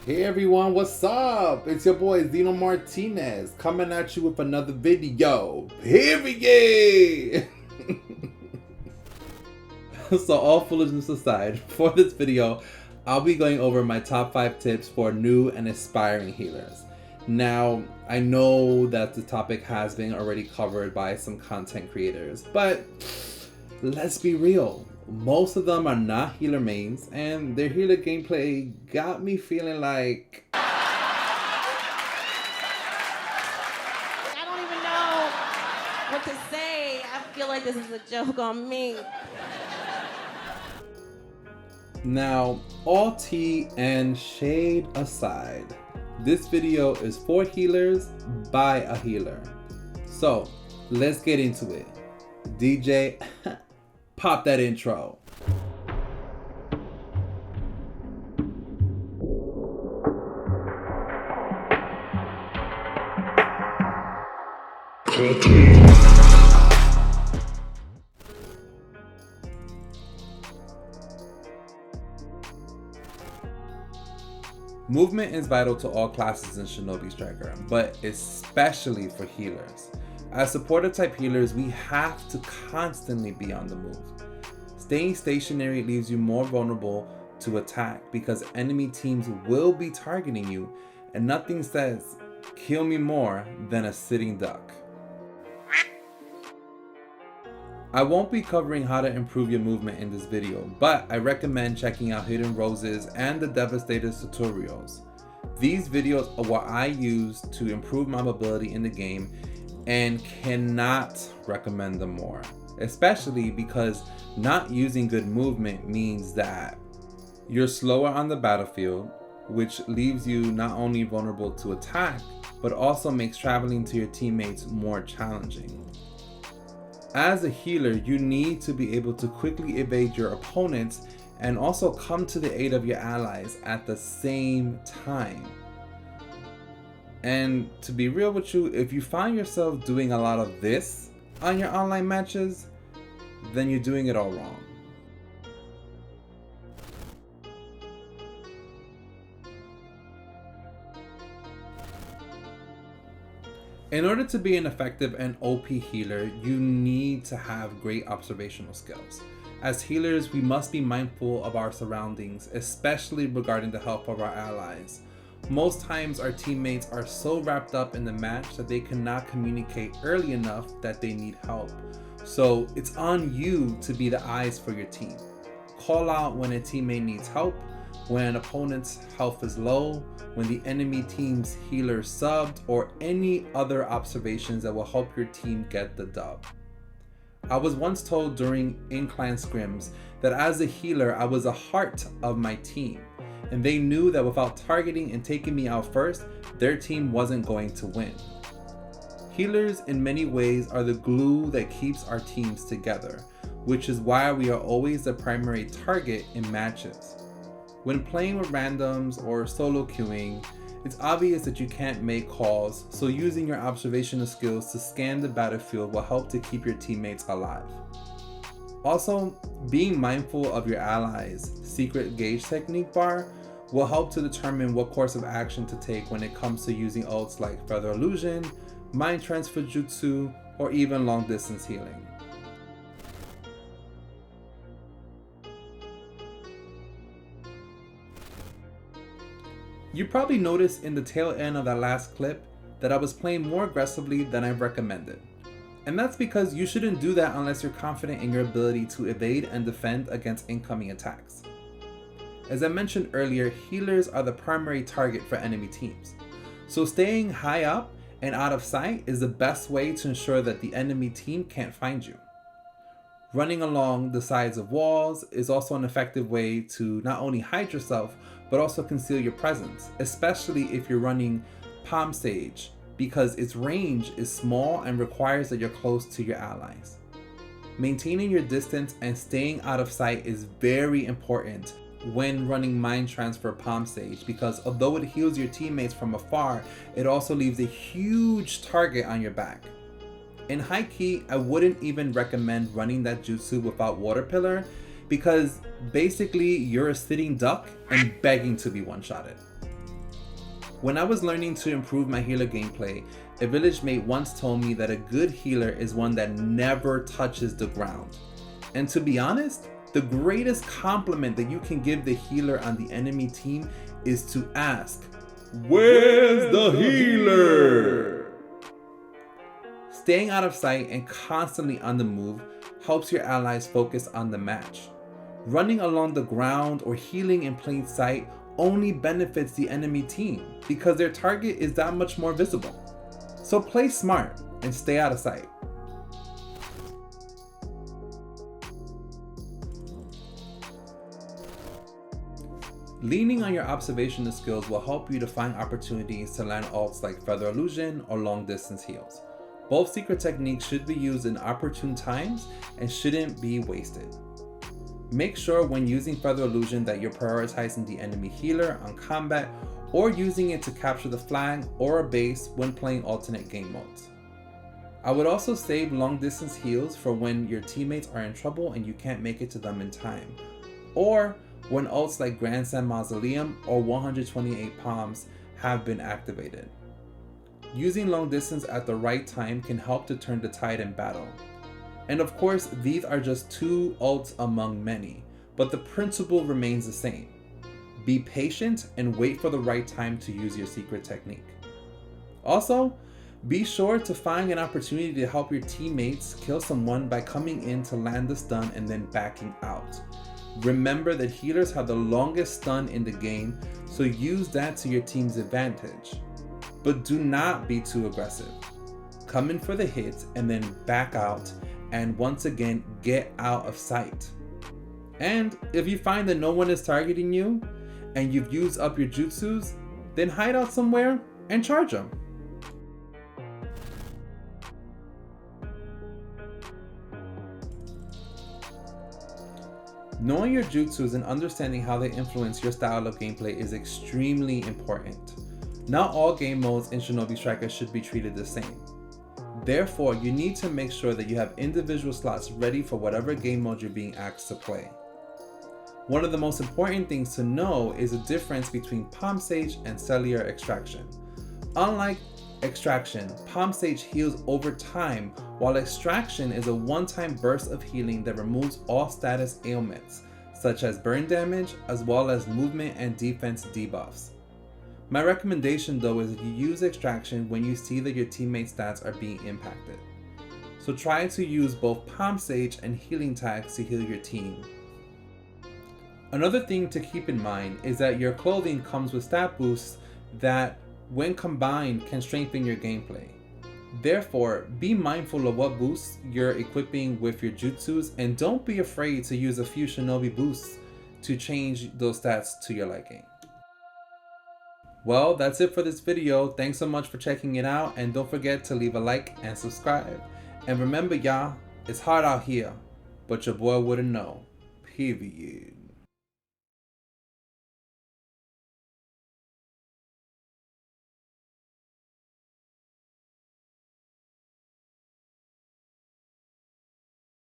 Hey everyone, what's up? It's your boy Xeno Martinez coming at you with another video. Period! So all foolishness aside, for this video, I'll be going over my top 5 tips for new and aspiring healers. Now, I know that the topic has been already covered by some content creators, but let's be real. Most of them are not healer mains, and their healer gameplay got me feeling like I don't even know what to say. I feel like this is a joke on me. Now, all tea and shade aside, this video is for healers by a healer. So, let's get into it. DJ, pop that intro. Movement is vital to all classes in Shinobi Striker, but especially for healers. As supporter type healers, we have to constantly be on the move. Staying stationary leaves you more vulnerable to attack because enemy teams will be targeting you, and nothing says kill me more than a sitting duck. I won't be covering how to improve your movement in this video, but I recommend checking out Hidden Roses and the Devastator's tutorials. These videos are what I use to improve my mobility in the game and cannot recommend them more, especially because not using good movement means that you're slower on the battlefield, which leaves you not only vulnerable to attack, but also makes traveling to your teammates more challenging. As a healer, you need to be able to quickly evade your opponents and also come to the aid of your allies at the same time. And to be real with you, if you find yourself doing a lot of this on your online matches, then you're doing it all wrong. In order to be an effective and OP healer, you need to have great observational skills. As healers, we must be mindful of our surroundings, especially regarding the health of our allies. Most times our teammates are so wrapped up in the match that they cannot communicate early enough that they need help. So it's on you to be the eyes for your team. Call out when a teammate needs help, when an opponent's health is low, when the enemy team's healer subbed, or any other observations that will help your team get the dub. I was once told during in-clan scrims that as a healer I was a heart of my team, and they knew that without targeting and taking me out first, their team wasn't going to win. Healers in many ways are the glue that keeps our teams together, which is why we are always the primary target in matches. When playing with randoms or solo queuing, it's obvious that you can't make calls, so using your observational skills to scan the battlefield will help to keep your teammates alive. Also, being mindful of your allies' secret gauge technique bar will help to determine what course of action to take when it comes to using ults like Feather Illusion, Mind Transfer Jutsu, or even long distance healing. You probably noticed in the tail end of that last clip that I was playing more aggressively than I've recommended. And that's because you shouldn't do that unless you're confident in your ability to evade and defend against incoming attacks. As I mentioned earlier, healers are the primary target for enemy teams. So staying high up and out of sight is the best way to ensure that the enemy team can't find you. Running along the sides of walls is also an effective way to not only hide yourself, but also conceal your presence, especially if you're running Palm Sage, because its range is small and requires that you're close to your allies. Maintaining your distance and staying out of sight is very important when running Mind Transfer Palm Sage, because although it heals your teammates from afar, it also leaves a huge target on your back. In high key, I wouldn't even recommend running that jutsu without Water Pillar, because basically you're a sitting duck and begging to be one-shotted. When I was learning to improve my healer gameplay, a village mate once told me that a good healer is one that never touches the ground. And to be honest, the greatest compliment that you can give the healer on the enemy team is to ask, "Where's the healer?" Staying out of sight and constantly on the move helps your allies focus on the match. Running along the ground or healing in plain sight only benefits the enemy team because their target is that much more visible. So play smart and stay out of sight. Leaning on your observational skills will help you to find opportunities to land ults like Feather Illusion or long distance heals. Both secret techniques should be used in opportune times and shouldn't be wasted. Make sure when using Feather Illusion that you're prioritizing the enemy healer on combat or using it to capture the flag or a base when playing alternate game modes. I would also save long distance heals for when your teammates are in trouble and you can't make it to them in time, or when ults like Grandstand Mausoleum or 128 Palms have been activated. Using long distance at the right time can help to turn the tide in battle. And of course, these are just 2 ults among many, but the principle remains the same. Be patient and wait for the right time to use your secret technique. Also, be sure to find an opportunity to help your teammates kill someone by coming in to land the stun and then backing out. Remember that healers have the longest stun in the game, so use that to your team's advantage. But do not be too aggressive. Come in for the hit and then back out, and once again get out of sight. And if you find that no one is targeting you and you've used up your jutsus, then hide out somewhere and charge them. Knowing your jutsus and understanding how they influence your style of gameplay is extremely important. Not all game modes in Shinobi Striker should be treated the same. Therefore, you need to make sure that you have individual slots ready for whatever game mode you're being asked to play. One of the most important things to know is the difference between Palm Sage and Cellular Extraction. Unlike Extraction, Palm Sage heals over time, while Extraction is a one-time burst of healing that removes all status ailments, such as burn damage, as well as movement and defense debuffs. My recommendation though is that you use Extraction when you see that your teammates' stats are being impacted. So try to use both Palm Sage and healing tags to heal your team. Another thing to keep in mind is that your clothing comes with stat boosts that, when combined, can strengthen your gameplay. Therefore, be mindful of what boosts you're equipping with your jutsus, and don't be afraid to use a few Shinobi boosts to change those stats to your liking. Well, that's it for this video. Thanks so much for checking it out, and don't forget to leave a like and subscribe. And remember y'all, it's hard out here, but your boy wouldn't know. Period.